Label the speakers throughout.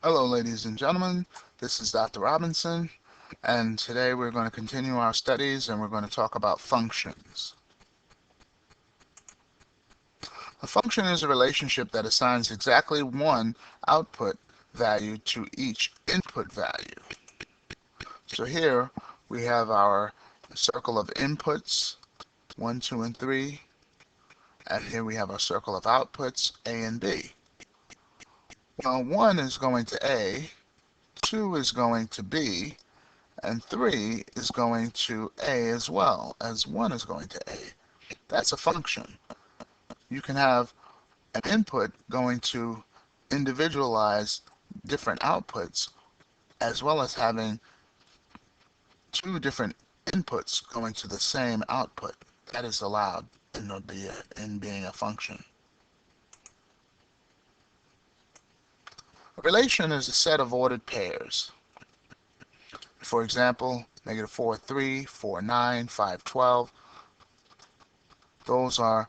Speaker 1: Hello, ladies and gentlemen. This is Dr. Robinson, and today we're going to continue our studies and we're going to talk about functions. A function is a relationship that assigns exactly one output value to each input value. So here we have our circle of inputs, 1, 2, and 3, and here we have our circle of outputs, A and B. Well, 1 is going to A, 2 is going to B, and 3 is going to A as well as 1 is going to A. That's a function. You can have an input going to individualize different outputs as well as having two different inputs going to the same output. That is allowed in being a function. A relation is a set of ordered pairs. For example, -4, 3, 4, 9, 5, 12. Those are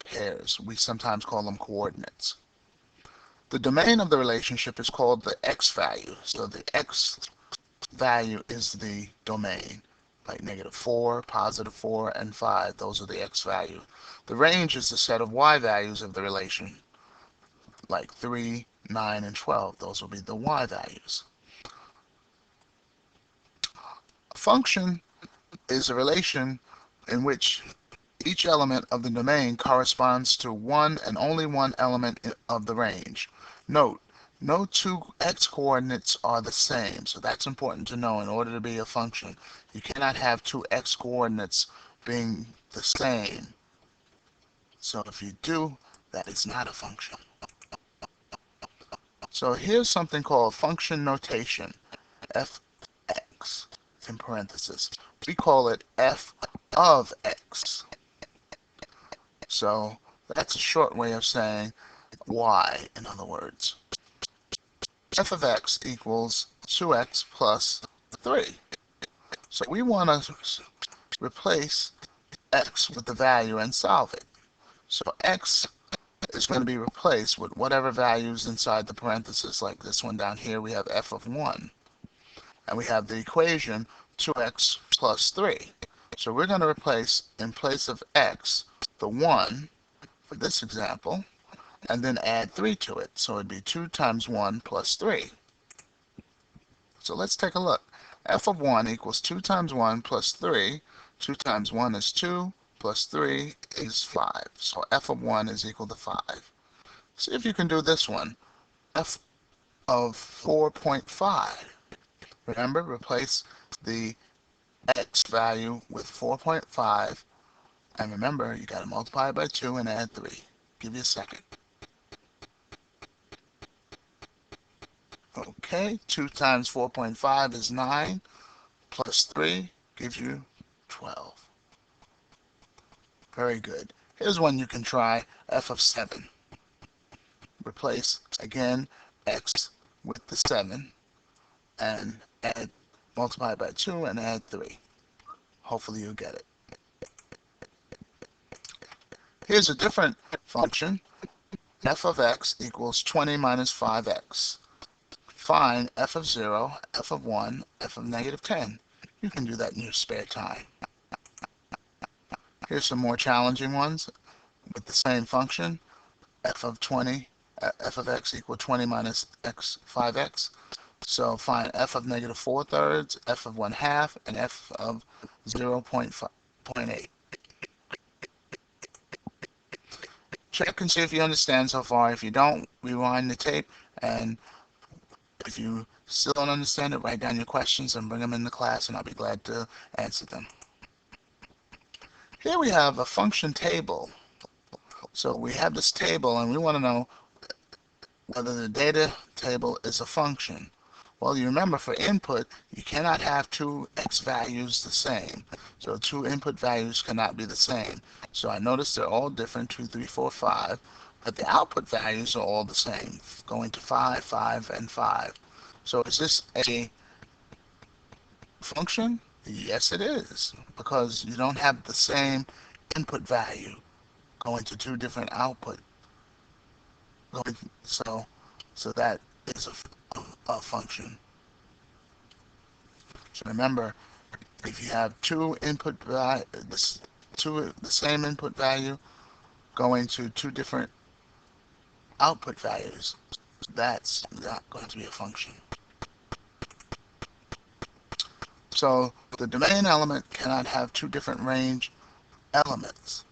Speaker 1: pairs. We sometimes call them coordinates. The domain of the relationship is called the x value. So the x value is the domain, like -4, +4, and 5. Those are the x value. The range is the set of y values of the relation, like 3, 9, and 12. Those will be the y values. A function is a relation in which each element of the domain corresponds to one and only one element of the range. Note, no two x coordinates are the same, so that's important to know in order to be a function. You cannot have two x coordinates being the same. So if you do, that is not a function. So here's something called function notation, f(x) in parentheses. We call it f of x. So that's a short way of saying y, in other words. F of x equals 2x plus 3. So we want to replace x with the value and solve it. So x is going to be replaced with whatever values inside the parentheses, like this one down here. We have f of 1. And we have the equation 2x plus 3. So we're going to replace, in place of x, the 1 for this example, and then add 3 to it. So it'd be 2 times 1 plus 3. So let's take a look. F of 1 equals 2 times 1 plus 3. 2 times 1 is 2, plus 3 is 5. So f of 1 is equal to 5. See if you can do this one. F of 4.5. Remember, replace the x value with 4.5. And remember, you got to multiply by 2 and add 3. Give you a second. Okay, 2 times 4.5 is 9, plus 3 gives you 12. Very good. Here's one you can try, f of 7. Replace, again, x with the 7, and multiply by 2 and add 3. Hopefully you'll get it. Here's a different function. F of x equals 20 minus 5x. Find f of 0, f of 1, f of -10. You can do that in your spare time. Here's some more challenging ones with the same function. F of x equals 20 minus 5x. So find f of -4/3, f of 1/2, and f of 0.8. Check and see if you understand so far. If you don't, rewind the tape, and if you still don't understand it, write down your questions and bring them in the class, and I'll be glad to answer them. Here we have a function table. So we have this table, and we want to know whether the data table is a function. Well, you remember, for input, you cannot have two x values the same. So two input values cannot be the same. So I notice they're all different, 2, 3, 4, 5. But the output values are all the same, going to 5, 5, and 5. So is this a function? Yes, it is, because you don't have the same input value going to two different output. So that is a function. So remember, if you have two input value, the same input value going to two different output values, that's not going to be a function. So the domain element cannot have two different range elements.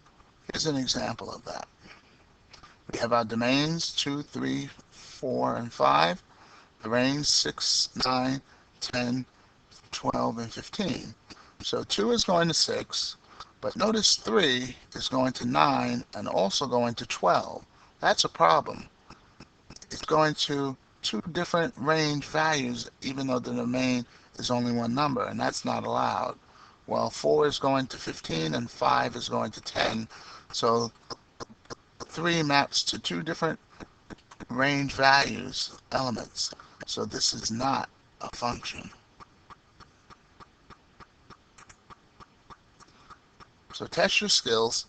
Speaker 1: Here's an example of that. We have our domains 2, 3, 4, and 5. The range 6, 9, 10, 12, and 15. So 2 is going to 6, but notice 3 is going to 9 and also going to 12. That's a problem. It's going to two different range values even though the domain is only one number, and that's not allowed. Well, 4 is going to 15 and 5 is going to 10, so 3 maps to two different range values, elements. So this is not a function. So test your skills.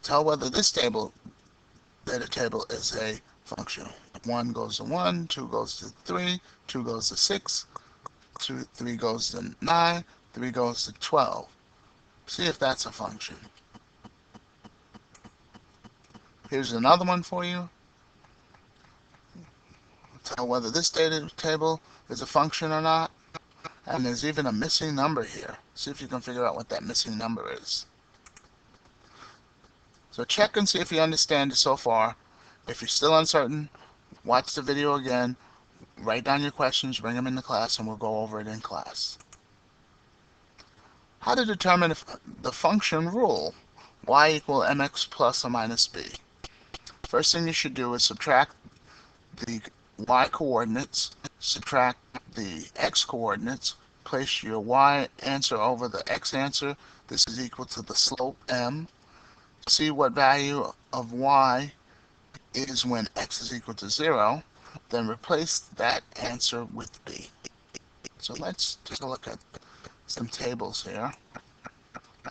Speaker 1: Tell whether this data table is a function. 1 goes to 1, 2 goes to 3, 2 goes to 6, 3 goes to 9, 3 goes to 12. See if that's a function. Here's another one for you. Tell whether this data table is a function or not. And there's even a missing number here. See if you can figure out what that missing number is. So check and see if you understand it so far. If you're still uncertain, watch the video again, write down your questions, bring them into class, and we'll go over it in class. How to determine if the function rule, y equal mx plus or minus b. First thing you should do is subtract the y coordinates, subtract the x coordinates, place your y answer over the x answer. This is equal to the slope m. See what value of y is when x is equal to 0, then replace that answer with b. So let's take a look at some tables here.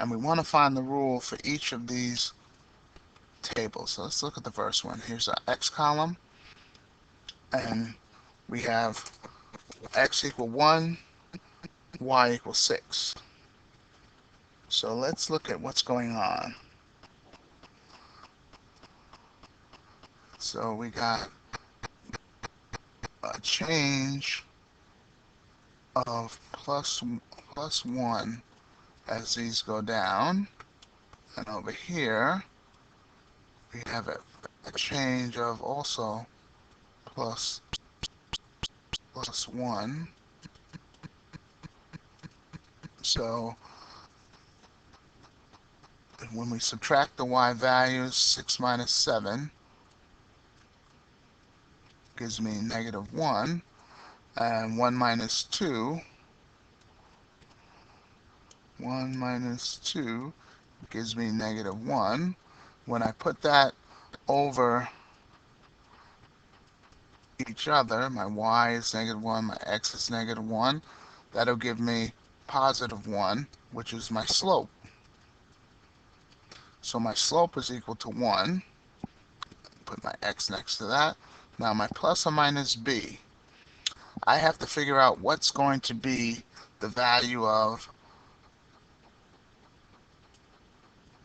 Speaker 1: And we want to find the rule for each of these tables. So let's look at the first one. Here's our x column. And we have x equal 1, y equals 6. So let's look at what's going on. So we got a change of plus 1 as these go down. And over here, we have a change of also plus 1. So when we subtract the y values, 6 minus 7 gives me negative 1, and 1 minus 2 gives me negative 1. When I put that over each other, my y is negative 1, my x is negative 1, that'll give me positive 1, which is my slope. So my slope is equal to 1. Put my x next to that. Now my plus or minus b. I have to figure out what's going to be the value of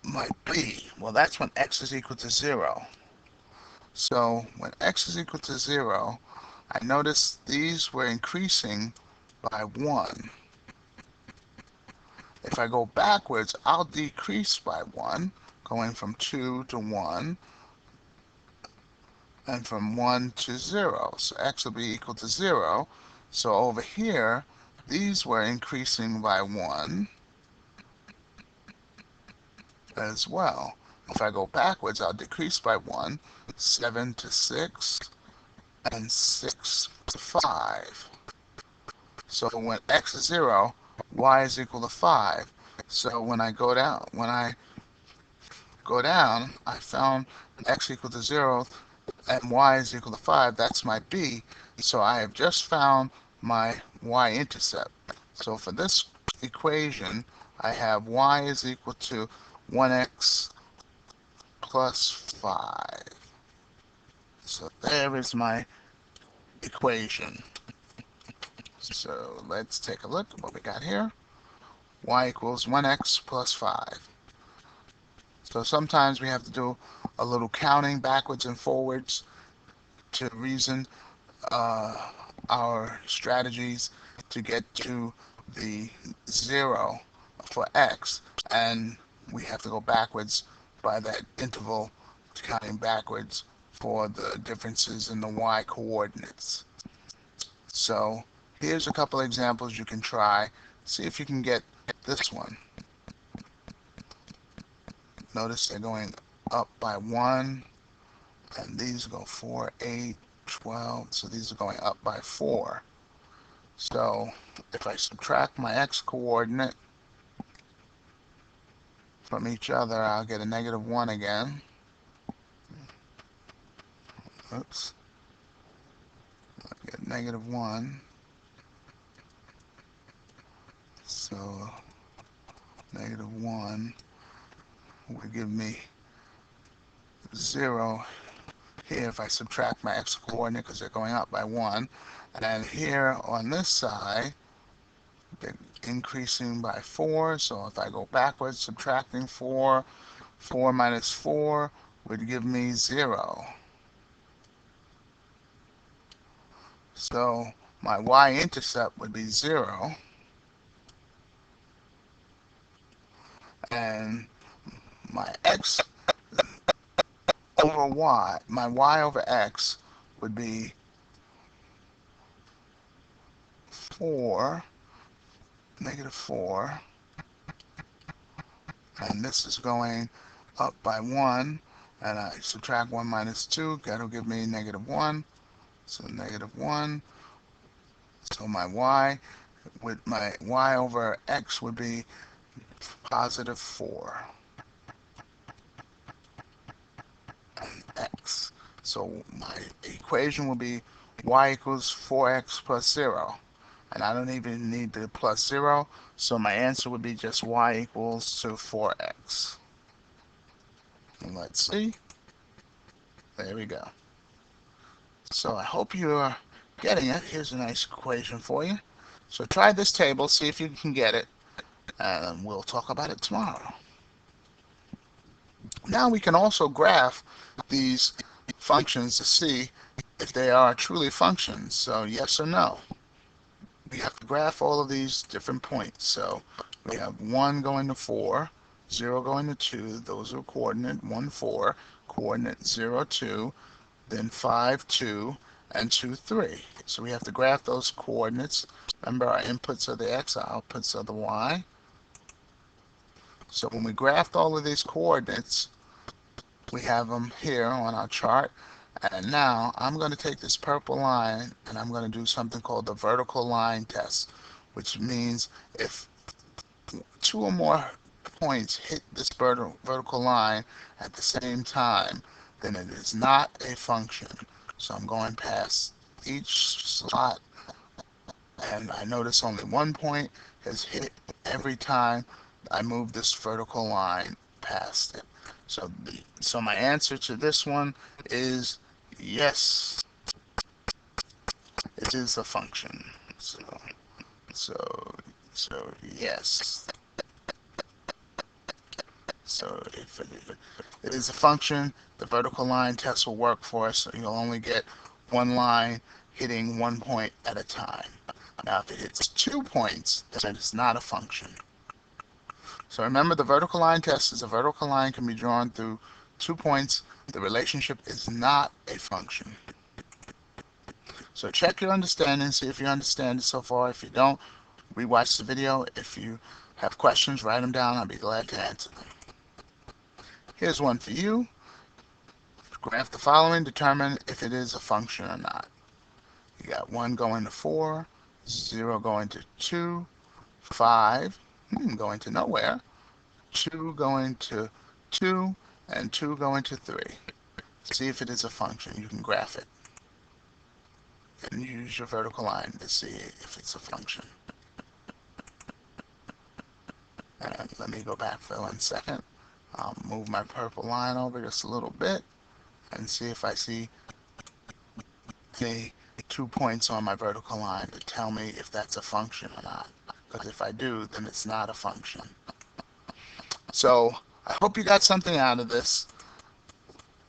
Speaker 1: my b. Well, that's when x is equal to 0. So when x is equal to 0, I notice these were increasing by 1. If I go backwards, I'll decrease by 1, going from 2 to 1, and from 1 to 0. So x will be equal to 0. So over here, these were increasing by 1 as well. If I go backwards, I'll decrease by 1, 7 to 6, and 6 to 5. So when x is 0, y is equal to 5. So when I go down, I found x equal to 0 and y is equal to 5. That's my b. So I have just found my y-intercept. So for this equation, I have y is equal to 1x plus 5. So there is my equation. So let's take a look at what we got here. Y equals 1x plus 5. So sometimes we have to do a little counting backwards and forwards to reason our strategies to get to the 0 for x, and we have to go backwards by that interval, counting backwards for the differences in the y coordinates. So here's a couple examples you can try. See if you can get this one. Notice they're going up by 1, and these go 4, 8, 12, so these are going up by 4. So if I subtract my x coordinate from each other, I'll get a -1 again. Oops. I'll get -1. So -1 would give me 0 here if I subtract my x coordinate because they're going up by 1. And here on this side, they're increasing by 4. So if I go backwards, subtracting 4, 4 minus 4 would give me 0. So my y-intercept would be 0. And my x over y, my y over x would be 4, -4. And this is going up by 1. And I subtract 1 minus 2, that'll give me -1. So -1. So my y over x would be +4 x. So my equation will be y equals 4x plus 0. And I don't even need the plus 0, so my answer would be just y equals to 4x. And let's see. There we go. So I hope you are getting it. Here's a nice equation for you. So try this table, see if you can get it, and we'll talk about it tomorrow. Now we can also graph these functions to see if they are truly functions. So yes or no. We have to graph all of these different points. So we have 1 going to 4, 0 going to 2, those are coordinate 1, 4, coordinate 0, 2, then 5, 2, and 2, 3. So we have to graph those coordinates. Remember, our inputs are the x, our outputs are the y. So when we graphed all of these coordinates, we have them here on our chart. And now I'm going to take this purple line and I'm going to do something called the vertical line test, which means if 2 or more points hit this vertical line at the same time, then it is not a function. So I'm going past each slot, and I notice only 1 point has hit every time I move this vertical line past it. So my answer to this one is yes, it is a function. So yes. So if it is a function, the vertical line test will work for us. So you'll only get one line hitting 1 point at a time. Now if it hits 2 points, then it's not a function. So remember, the vertical line test is a vertical line can be drawn through 2 points. The relationship is not a function. So check your understanding, see if you understand it so far. If you don't, rewatch the video. If you have questions, write them down. I'll be glad to answer them. Here's one for you. Graph the following, determine if it is a function or not. You got 1 going to 4, 0 going to 2, 5 going to nowhere, 2 going to 2, and 2 going to 3. See if it is a function. You can graph it and use your vertical line to see if it's a function. And let me go back for 1 second. I'll move my purple line over just a little bit and see if I see any 2 points on my vertical line to tell me if that's a function or not. Because if I do, then it's not a function. So I hope you got something out of this.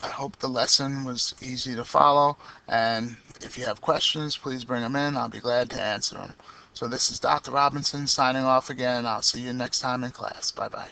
Speaker 1: I hope the lesson was easy to follow, and if you have questions, please bring them in. I'll be glad to answer them. So this is Dr. Robinson signing off again. I'll see you next time in class. Bye-bye.